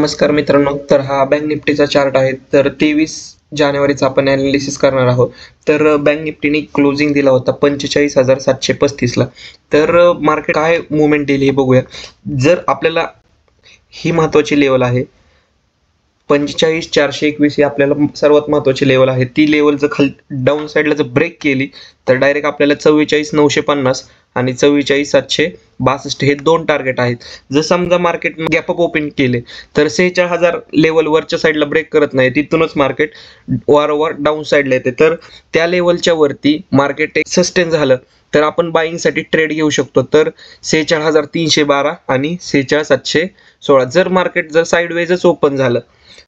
नमस्कार मित्रांनो, तर हा बँक निफ्टीचा चार्ट आहे. तर 23 जानेवारीचा आपण ॲनालिसिस करणार आहोत. तर बँक निफ्टीने क्लोजिंग दिला होता 45,735 ला. तर मार्केट काय मूव्हमेंट दिली हे बघूया. जर आपल्याला ही महत्त्वाची लेवल आहे 45,421 ही आपल्याला सर्वात महत्त्वाची लेवल आहे. ती लेवल जर डाऊन साईडला जर ब्रेक केली तर डायरेक्ट आपल्याला 44,950 आणि 44,762 हे दोन टार्गेट आहेत. जर समजा मार्केट गॅप अप ओपन केले तर 46,000 लेवल वरच्या साईडला ब्रेक करत नाही, तिथूनच मार्केट वारंवार डाऊन साईडला येते. तर त्या लेवलच्या वरती मार्केट सस्टेन झालं तर आपण बाईंगसाठी ट्रेड घेऊ शकतो. तर 46,312 आणि 46,716 जर मार्केट जर साईडवेजच ओपन झालं,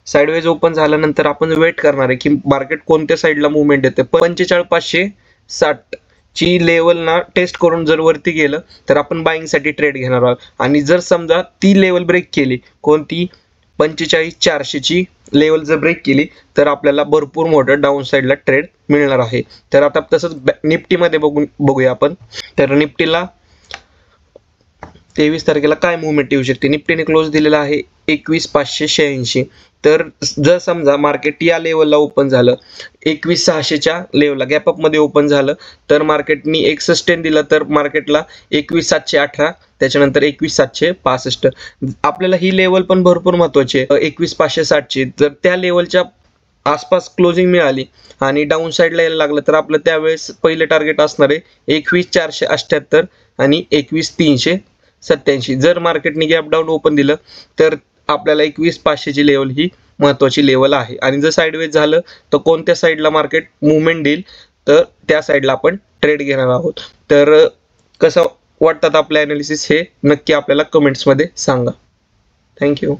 साईडवेज ओपन झाल्यानंतर आपण वेट करणार आहे की मार्केट कोणत्या साईडला मुवमेंट देते. 45,560 ची लेवल ना टेस्ट करून जर वरती गेलं तर आपण बाईंग साठी ट्रेड घेणार आहोत. आणि जर समजा ती लेवल ब्रेक केली, कोणती 45,400 ची लेवल जर ब्रेक केली तर आपल्याला भरपूर मोठं डाऊन साईडला ट्रेड मिळणार आहे. तर आता तसंच निफ्टीमध्ये बघूया आपण. तर निफ्टीला 23 तारखेला काय मुवमेंट येऊ शकते. निफ्टीने क्लोज दिलेला आहे 21,586. तर जर समजा मार्केट या लेवलला ओपन झालं, 21,600च्या लेवलला गॅप अप मध्ये ओपन झालं तर मार्केटनी एक सस्टेन दिलं तर मार्केटला 21,718, त्याच्यानंतर 21,765. आपल्याला ही लेवल पण भरपूर महत्वाची आहे 21,560 ची. जर त्या लेवलच्या आसपास क्लोजिंग मिळाली आणि डाऊन साईडला यायला लागलं तर आपलं त्यावेळेस पहिले टार्गेट असणार आहे 21,478 आणि 21,387. जर मार्केटने गॅप डाऊन ओपन दिलं तर आपल्याला 21,500 ची लेवल ही महत्वाची लेवल आहे. आणि जर साईडवेज झालं तर कोणत्या साईडला मार्केट मुवमेंट देईल तर त्या साईडला आपण ट्रेड घेणार आहोत. तर कसं वाटतात आपलं ॲनालिसिस हे नक्की आपल्याला कमेंट्समध्ये सांगा. थँक्यू.